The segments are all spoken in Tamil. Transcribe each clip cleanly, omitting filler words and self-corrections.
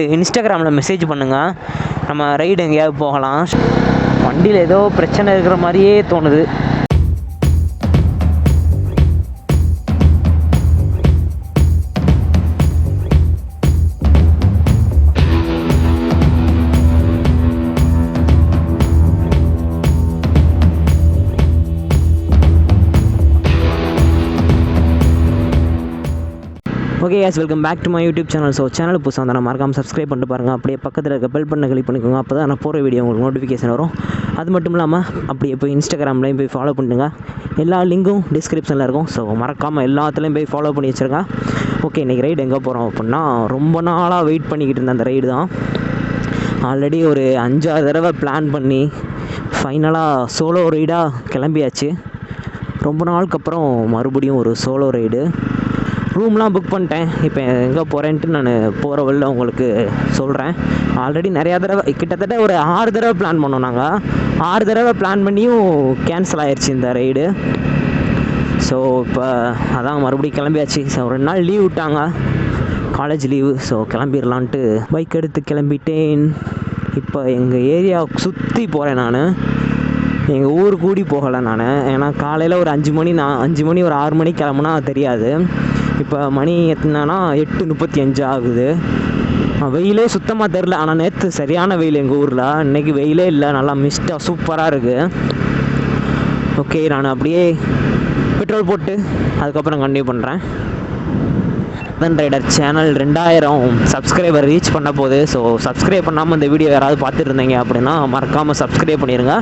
இன்ஸ்டாகிராமில் மெசேஜ் பண்ணுங்கள், நம்ம ரைடு எங்கேயாவது போகலாம். வண்டியில் ஏதோ பிரச்சனை இருக்கிற மாதிரியே தோணுது. Okay guys, welcome back to my YouTube channel. So channel புதுசாக வந்தால் மறக்காமல் சப்ஸ்கிரைப் பண்ணிட்டு பாருங்கள். அப்படியே பக்கத்தில் இருக்க பெல் பண்ண கிளிக் பண்ணிக்கோங்க. அப்போ தான் நான் போகிற வீடியோ உங்களுக்கு நோட்டிஃபிகேஷன் வரும். அது மட்டும் இல்லாமல் அப்படியே போய் இன்ஸ்டாகிராம்லேயும் போய் ஃபாலோ பண்ணுங்க. எல்லா லிங்க்கும் டிஸ்கிரிப்ஷனில் இருக்கும். ஸோ மறக்காமல் எல்லாத்துலேயும் போய் ஃபாலோ பண்ணி வச்சுருங்க. ஓகே, இன்றைக்கி ரைடு எங்கே போகிறோம் அப்படின்னா, ரொம்ப நாளாக வெயிட் பண்ணிக்கிட்டு இருந்த அந்த ரைடு தான். ஆல்ரெடி ஒரு 5-6 தடவை பிளான் பண்ணி ஃபைனலாக சோலோ ரைடாக கிளம்பியாச்சு. ரொம்ப நாளுக்கு அப்புறம் மறுபடியும் ஒரு சோலோ ரைடு. ரூம்லாம் புக் பண்ணிட்டேன். இப்போ எங்கே போகிறேன்ட்டு நான் போகிற வழியில் உங்களுக்கு சொல்கிறேன். ஆல்ரெடி நிறையா தடவை, கிட்டத்தட்ட ஒரு 6 தடவை பிளான் பண்ணோம். நாங்கள் 6 தடவை பிளான் பண்ணியும் கேன்சல் ஆகிடுச்சு இந்த ரைடு. ஸோ இப்போ அதான் மறுபடியும் கிளம்பியாச்சு. ஸோ 2 நாள் லீவ் விட்டாங்க, காலேஜ் லீவு. ஸோ கிளம்பிடலான்ட்டு பைக் எடுத்து கிளம்பிட்டேன். இப்போ எங்கள் ஏரியா சுற்றி போகிறேன். நான் எங்கள் ஊர் கூடி போகலை நான். ஏன்னா காலையில் ஒரு 5 மணி ஒரு 6 மணிக்கு கிளம்புனா தெரியாது. இப்போ மணி எத்தனைனா 8:35 ஆகுது. வெயிலே சுத்தமாக தெரில. ஆனால் நேற்று சரியான வெயில் எங்கள் ஊரில். இன்றைக்கி வெயிலே இல்லை, நல்லா மிஸ்டாக சூப்பராக இருக்குது. ஓகே, நான் அப்படியே பெட்ரோல் போட்டு அதுக்கப்புறம் கண்டினியூ பண்ணுறேன். ரைடர் சேனல் 2000 சப்ஸ்கிரைபர் ரீச் பண்ண போகுது. ஸோ சப்ஸ்கிரைப் பண்ணாமல் இந்த வீடியோ யாராவது பார்த்துட்டு இருந்தீங்க அப்படின்னா மறக்காமல் சப்ஸ்கிரைப் பண்ணிடுங்க.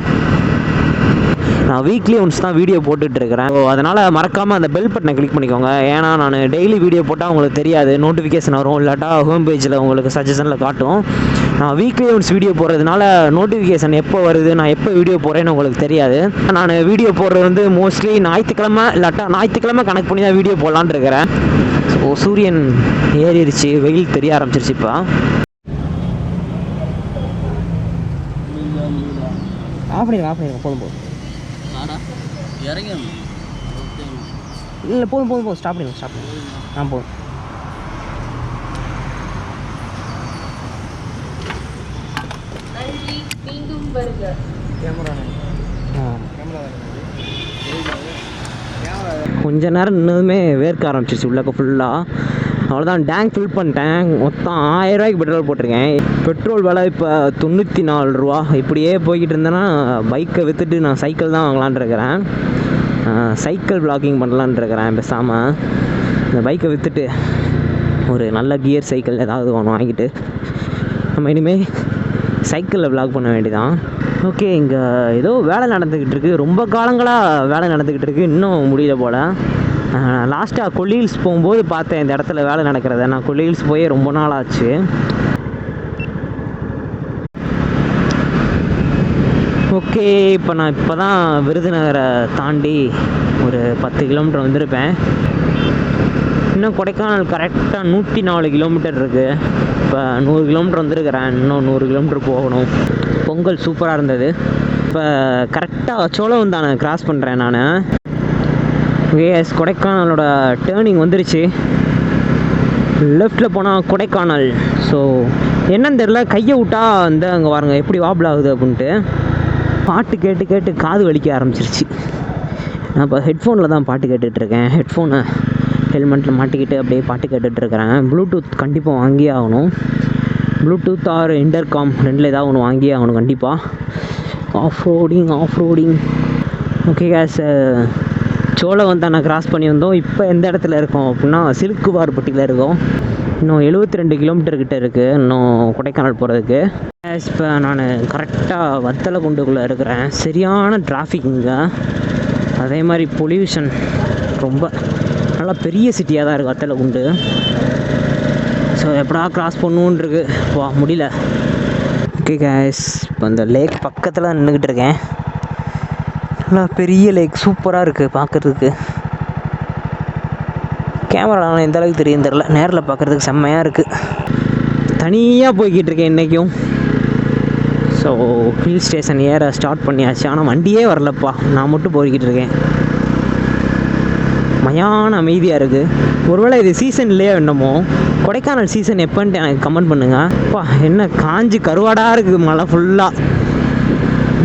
நான் வீக்லி ஒன்ஸ் தான் வீடியோ போட்டுட்ருக்கிறேன். ஸோ அதனால் மறக்காமல் அந்த பெல் பட்டனை கிளிக் பண்ணிக்கோங்க. ஏன்னா நான் டெய்லி வீடியோ போட்டால் உங்களுக்கு தெரியாது, நோட்டிஃபிகேஷன் வரும், இல்லாட்டா ஹோம் பேஜில் உங்களுக்கு சஜஷனில் காட்டும். நான் வீக்லி ஒன்ஸ் வீடியோ போடுறதுனால நோட்டிஃபிகேஷன் எப்போ வருது, நான் எப்போ வீடியோ போடுறேன்னு உங்களுக்கு தெரியாது. நான் வீடியோ போடுறது வந்து மோஸ்ட்லி ஞாயிற்றுக்கிழமை இல்லாட்டா ஞாயிற்றுக்கிழமை கனெக்ட் பண்ணி தான் வீடியோ போடலான்னு இருக்கிறேன். ஸோ சூரியன் ஏறிடுச்சு, வெயில் தெரிய ஆரம்பிச்சிருச்சு. இப்போ ஆஃப் பண்ணிடுங்க போதும் இல்லை போதும் ஸ்டாப் பண்ணுங்க. போதும். கொஞ்ச நேரம் நின்னதுமே வேர்க்க ஆரம்பிச்சிருச்சு உள்ளக்க ஃபுல்லாக. அவ்வளோதான், டேங்க் ஃபில் பண்ணிட்டேன். மொத்தம் 1000 ரூபாய்க்கு பெட்ரோல் போட்டிருக்கேன். பெட்ரோல் விலை இப்போ 94 ரூபா. இப்படியே போய்கிட்டு இருந்தேன்னா பைக்கை விற்றுட்டு நான் சைக்கிள் தான் வாங்கலான் இருக்கிறேன். சைக்கிள் பிளாகிங் பண்ணலான் இருக்கிறேன். பேசாமல் இந்த பைக்கை விற்றுட்டு ஒரு நல்ல கியர் சைக்கிள் ஏதாவது ஒன்று வாங்கிட்டு நம்ம இனிமேல் சைக்கிளில் பிளாக் பண்ண வேண்டியதான். ஓகே, இங்கே ஏதோ வேலை நடந்துக்கிட்டு இருக்குது. ரொம்ப காலங்களாக வேலை நடந்துக்கிட்டு இருக்குது, இன்னும் முடியல போல். லாஸ்ட்டாக கொல்லிஹில்ஸ் போகும்போது பார்த்தேன் இந்த இடத்துல வேலை நடக்கிறத. நான் கொல்லிஹில்ஸ் போய் ரொம்ப நாள் ஆச்சு. ஓகே, இப்போ நான் இப்போ தான் விருதுநகரை தாண்டி ஒரு 10 கிலோமீட்டர் வந்திருப்பேன். இன்னும் கொடைக்கானல் கரெக்டாக 104 கிலோமீட்டர் இருக்குது. இப்போ 100 கிலோமீட்டர் வந்திருக்கிறேன். இன்னும் 100 கிலோமீட்டர் போகணும். பொங்கல் சூப்பராக இருந்தது. இப்போ கரெக்டாக சோழவந்தானை கிராஸ் பண்ணுறேன் நான். எஸ், கொடைக்கானலோட டேர்னிங் வந்துருச்சு. லெஃப்டில் போனால் கொடைக்கானல். ஸோ என்னன்னு தெரில, கையை விட்டா அந்த அங்கே பாருங்க எப்படி வாபிள் ஆகுது அப்படின்ட்டு. பாட்டு கேட்டு காது வலிக்க ஆரம்பிச்சிருச்சு. நான் இப்போ ஹெட்ஃபோனில் தான் பாட்டு கேட்டுட்ருக்கேன். ஹெட்ஃபோனை ஹெல்மெட்டில் மாட்டிக்கிட்டு அப்படியே பாட்டு கேட்டுட்ருக்கிறேன். ப்ளூடூத் கண்டிப்பாக வாங்கியே ஆகணும். ப்ளூடூத் ஆர் இன்டர்காம் ரெண்டில் ஏதாவது ஒன்று வாங்கியே ஆகணும் கண்டிப்பாக. Off roading. ஓகே கேஸ், சோழவந்தானை கிராஸ் பண்ணி வந்தோம். இப்போ எந்த இடத்துல இருக்கோம் அப்படின்னா சிலுக்குவார்பட்டியில் இருக்கோம். இன்னும் 72 கிலோமீட்டர் கிட்டே இருக்குது இன்னும் கொடைக்கானல் போகிறதுக்கு. இப்போ நான் கரெக்டாக வத்தலகுண்டுக்குள்ளே இருக்கிறேன். சரியான டிராஃபிக் இங்கே. அதே மாதிரி பொல்யூஷன் ரொம்ப நல்லா பெரிய சிட்டியாக தான் இருக்குது வத்தலகுண்டு. ஸோ எப்படா கிராஸ் பண்ணுவோன்னு இருக்கு, வா முடியல. ஓகே கேஸ், இப்போ இந்த லேக் பக்கத்தில் நின்றுக்கிட்டு இருக்கேன். நல்லா பெரிய லேக், சூப்பராக இருக்குது பார்க்குறதுக்கு. கேமராவில் எந்த அளவுக்கு தெரியும் தெரில, நேரில் பார்க்குறதுக்கு செம்மையாக இருக்குது. தனியாக போய்கிட்டு இருக்கேன் இன்றைக்கும். ஸோ ஹில் ஸ்டேஷன் ஏற ஸ்டார்ட் பண்ணியாச்சு. ஆனால் வண்டியே வரலப்பா, நான் மட்டும் போய்கிட்டு இருக்கேன். மயான அமைதியாக இருக்குது. ஒருவேளை இது சீசன் இல்லையா என்னமோ, கொடைக்கானல் சீசன் எப்போன்ட்டு எனக்கு கமெண்ட் பண்ணுங்கள். அப்பா என்ன காஞ்சி கருவாடாக இருக்குது, மழை ஃபுல்லாக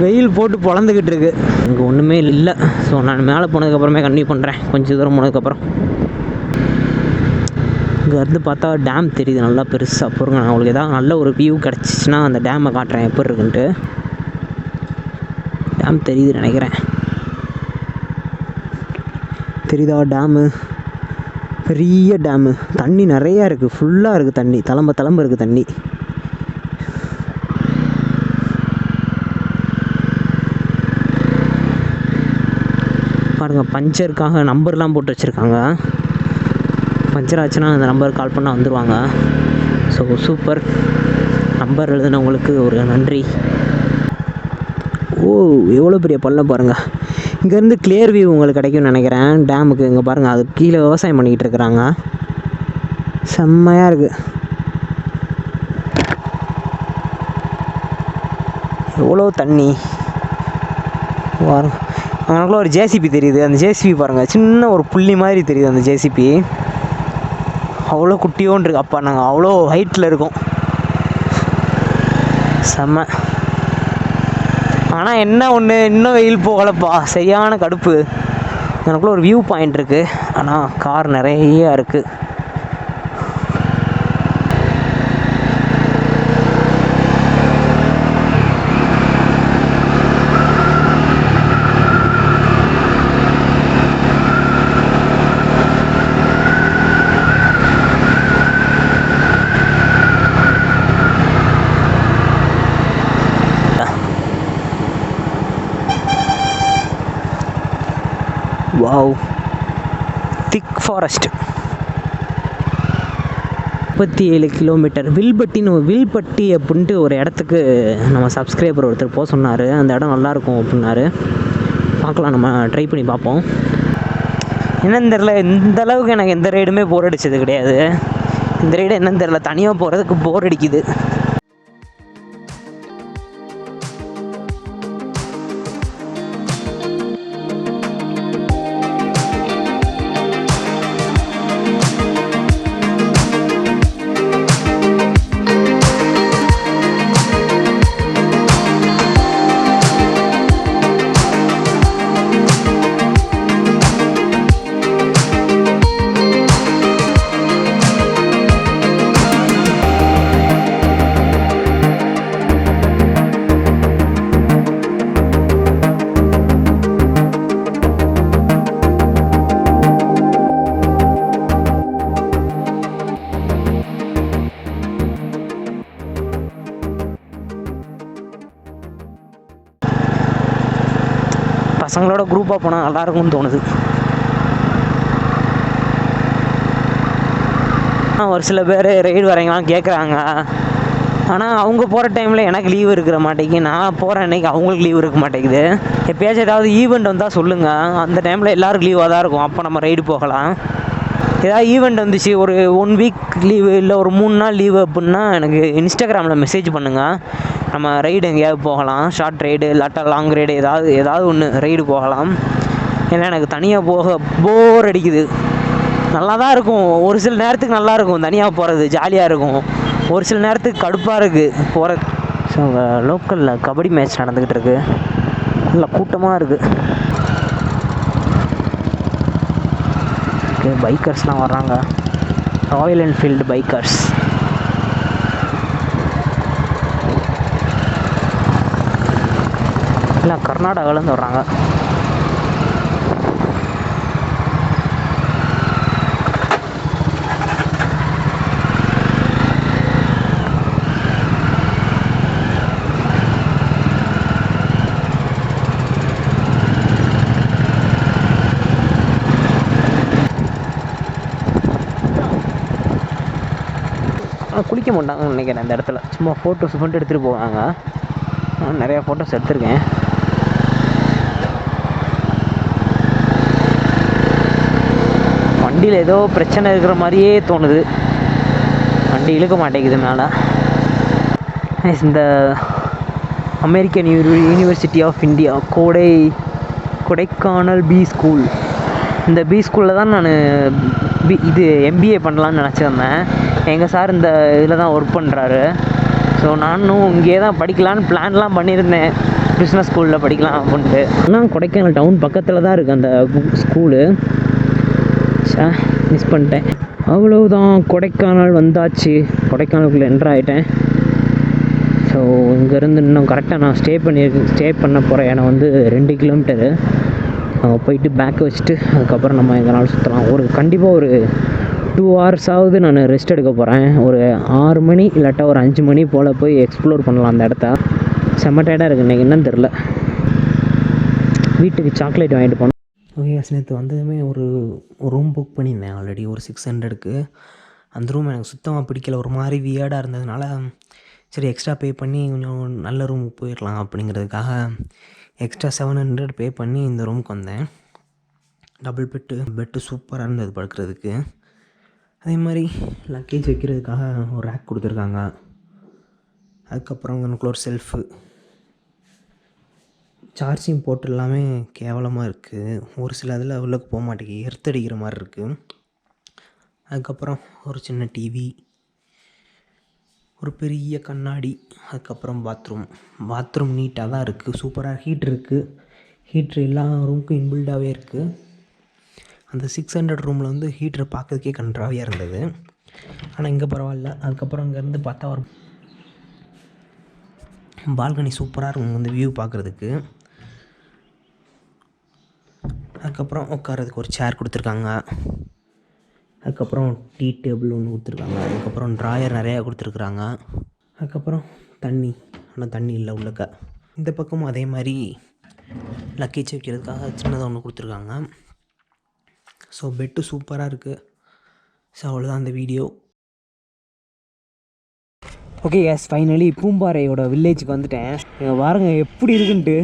வெயில் போட்டு பொழந்துக்கிட்டு இருக்குது. இங்கே ஒன்றுமே இல்லை. ஸோ நான் மேலே போனதுக்கப்புறமே கண்டினியூ பண்ணுறேன். கொஞ்சம் தூரம் போனதுக்கப்புறம் இங்கே இருந்து பார்த்தா டேம் தெரியுது நல்லா பெருசாக. பொறுங்க, நான் உங்களுக்கு ஏதாவது நல்ல ஒரு வியூ கிடச்சிச்சின்னா அந்த டேமை காட்டுறேன் எப்படி இருக்குன்ட்டு. டேம் தெரியுது நினைக்கிறேன். தெரியுதா டேமு? பெரிய டேமு, தண்ணி நிறையா இருக்குது, ஃபுல்லாக இருக்குது தண்ணி, தளம்ப இருக்குது தண்ணி. பாருங்கள், பஞ்சருக்காக நம்பர்லாம் போட்டு வச்சுருக்காங்க. பஞ்சர் ஆச்சுன்னா அந்த நம்பருக்கு கால் பண்ணால் வந்துடுவாங்க. ஸோ சூப்பர், நம்பர் எழுதுனவங்களுக்கு ஒரு நன்றி. ஓ எவ்வளோ பெரிய பள்ளம் பாருங்கள். இங்கேருந்து கிளியர் வியூ உங்களுக்கு கிடைக்கும்னு நினைக்கிறேன் டேமுக்கு. இங்கே பாருங்கள், அது கீழே விவசாயம் பண்ணிக்கிட்டு இருக்கிறாங்க. செம்மையாக இருக்குது. எவ்வளோ தண்ணி வரும். அங்கனக்குள்ள ஒரு ஜேசிபி தெரியுது. அந்த ஜேசிபி பாருங்கள், சின்ன ஒரு புள்ளி மாதிரி தெரியுது அந்த ஜேசிபி. அவ்வளோ குட்டியோன்னு இருக்கு. அப்போ நாங்கள் அவ்வளோ ஹைட்டில் இருக்கோம். செம்ம. ஆனால் என்ன ஒன்று, இன்னும் வெயில் போகலப்பா, சரியான கடுப்பு. எனக்குள்ள ஒரு வியூ பாயிண்ட் இருக்குது, ஆனால் கார் நிறைய இருக்குது. வாவ், திக் ஃபாரஸ்ட். 37 கிலோமீட்டர். வில்பட்டி அப்படின்ட்டு ஒரு இடத்துக்கு நம்ம சப்ஸ்கிரைபர் ஒருத்தர் போக சொன்னார். அந்த இடம் நல்லாயிருக்கும் அப்படின்னாரு. பார்க்கலாம், நம்ம ட்ரை பண்ணி பார்ப்போம். என்னன்னு தெரில, இந்த அளவுக்கு எனக்கு எந்த ரைடுமே போர் அடித்தது கிடையாது. இந்த ரைடு என்னன்னு தெரில, தனியாக போகிறதுக்கு போர் அடிக்குது. பசங்களோட குரூப்பாக போனால் நல்லாயிருக்கும்னு தோணுது. ஒரு சில பேர் ரைடு வரீங்களாம் கேட்குறாங்க. ஆனால் அவங்க போகிற டைமில் எனக்கு லீவு இருக்கிற மாட்டேங்குது, நான் போகிற அன்றைக்கி அவங்களுக்கு லீவு இருக்க மாட்டேங்குது. எப்போயாச்சும் ஏதாவது ஈவெண்ட் வந்தால் சொல்லுங்கள், அந்த டைமில் எல்லோரும் லீவாக தான் இருக்கும், அப்போ நம்ம ரைடு போகலாம். ஏதாவது ஈவெண்ட் வந்துச்சு, ஒரு 1 வீக் லீவு இல்லை ஒரு 3 நாள் லீவு அப்படின்னா எனக்கு இன்ஸ்டாகிராமில் மெசேஜ் பண்ணுங்கள். நம்ம ரைடு எங்கேயாவது போகலாம், ஷார்ட் ரைடு இல்லாட்டா லாங் ரைடு, ஏதாவது ஒன்று ரைடு போகலாம். ஏன்னா எனக்கு தனியாக போக போர் அடிக்குது. நல்லா தான் இருக்கும், ஒரு சில நேரத்துக்கு நல்லாயிருக்கும் தனியாக போகிறது, ஜாலியாக இருக்கும். ஒரு சில நேரத்துக்கு கடுப்பாக இருக்குது போகிறது. ஸோ அங்கே லோக்கலில் கபடி மேட்ச் நடந்துக்கிட்டு இருக்குது, நல்லா கூட்டமாக இருக்குது. ஓகே, பைக்கர்ஸ்லாம் வர்றாங்க, ராயல் என்ஃபீல்டு பைக்கர்ஸ். இல்லை கர்நாடகாவிலேருந்து வர்றாங்க. குளிக்க மாட்டாங்கன்னு நினைக்கிறேன் இந்த இடத்துல, சும்மா ஃபோட்டோஸ் மட்டும் எடுத்துகிட்டு போவாங்க. நான் நிறையா ஃபோட்டோஸ் எடுத்திருக்கேன். வண்டியில் ஏதோ பிரச்சனை இருக்கிற மாதிரியே தோணுது, வண்டி இழுக்க மாட்டேங்குது மேலே. இந்த American University of India Kodaikanal B school, இந்த பி ஸ்கூலில் தான் நான் இது எம்பிஏ பண்ணலான்னு நினச்சிருந்தேன். எங்கள் சார் இந்த இதில் தான் ஒர்க் பண்ணுறாரு. ஸோ நானும் இங்கே தான் படிக்கலான்னு பிளான்லாம் பண்ணியிருந்தேன், பிஸ்னஸ் ஸ்கூலில் படிக்கலாம் அப்படின்ட்டு. ஆனால் கொடைக்கானல் டவுன் பக்கத்தில் தான் இருக்குது அந்த ஸ்கூலு. மிஸ் பண்ணிட்டேன். அவ்வளவுதான், கொடைக்கானல் வந்தாச்சு. கொடைக்கானலுக்குள்ளே என்ட்ரு ஆகிட்டேன். ஸோ இங்கேருந்து இன்னும் கரெக்டாக நான் ஸ்டே பண்ண போகிற இடம் வந்து 2 கிலோமீட்டரு. அங்கே போயிட்டு பேக்கை வச்சுட்டு அதுக்கப்புறம் நம்ம எங்கேனாலும் சுற்றலாம். கண்டிப்பாக ஒரு 2 ஹவர்ஸாவது நான் ரெஸ்ட் எடுக்க போகிறேன். ஒரு 6 மணி இல்லாட்டா ஒரு 5 மணி போல் போய் எக்ஸ்ப்ளோர் பண்ணலாம் அந்த இடத்த. செம்ம டயர்டாக இருக்குது இன்றைக்கி, என்னன்னு தெரில. வீட்டுக்கு சாக்லேட் வாங்கிட்டு போனேன். ஓகே, நேற்று வந்ததுமே ஒரு ரூம் புக் பண்ணியிருந்தேன் ஆல்ரெடி, ஒரு 600க்கு. அந்த ரூம் எனக்கு சுத்தமாக பிடிக்கல, ஒரு மாதிரி வியர்டாக இருந்ததுனால சரி எக்ஸ்ட்ரா பே பண்ணி கொஞ்சம் நல்ல ரூமுக்கு போயிடலாம் அப்படிங்கிறதுக்காக எக்ஸ்ட்ரா 700 பே பண்ணி இந்த ரூமுக்கு வந்தேன். டபுள் பெட்டு சூப்பராக இருந்தது படுக்கிறதுக்கு. அதே மாதிரி லக்கேஜ் வைக்கிறதுக்காக ஒரு ரேக் கொடுத்துருக்காங்க. அதுக்கப்புறம் எனக்குள்ள ஒரு செல்ஃபு, சார்ஜிங் போட்டு எல்லாமே கேவலமாக இருக்குது. ஒரு சில இதில் உள்ளே போக மாட்டேங்குது, எர்த்தடிக்கிற மாதிரி இருக்குது. அதுக்கப்புறம் ஒரு சின்ன டிவி, ஒரு பெரிய கண்ணாடி, அதுக்கப்புறம் பாத்ரூம் நீட்டாக தான் இருக்குது, சூப்பராக ஹீட்ரு இருக்குது. ஹீட்ரு எல்லா ரூமுக்கும் இன்பில்டாகவே இருக்குது. அந்த 600 ரூமில் வந்து ஹீட்ரு பார்க்கறதுக்கே கன்றாவியாக இருந்தது, ஆனால் இங்கே பரவாயில்ல. அதுக்கப்புறம் இங்கேருந்து பார்த்தா ஒரு பால்கனி சூப்பராக இருக்கும் இந்த வியூ பார்க்குறதுக்கு. அதுக்கப்புறம் உட்காரதுக்கு ஒரு சேர் கொடுத்துருக்காங்க. அதுக்கப்புறம் டீ டேபிள் ஒன்று கொடுத்துருக்காங்க. அதுக்கப்புறம் ட்ராயர் நிறையா கொடுத்துருக்குறாங்க. அதுக்கப்புறம் தண்ணி, ஆனால் தண்ணி இல்லை உள்ளக்க. இந்த பக்கமும் அதே மாதிரி லக்கேஜ் வைக்கிறதுக்காக சின்னதாக ஒன்று கொடுத்துருக்காங்க. ஸோ பெட்டு சூப்பராக இருக்குது. ஸோ அவ்வளோதான் அந்த வீடியோ. ஓகே கேஸ், ஃபைனலி பூம்பாறையோட வில்லேஜுக்கு வந்துட்டேன். இங்கே பாருங்க எப்படி இருக்குன்ட்டு.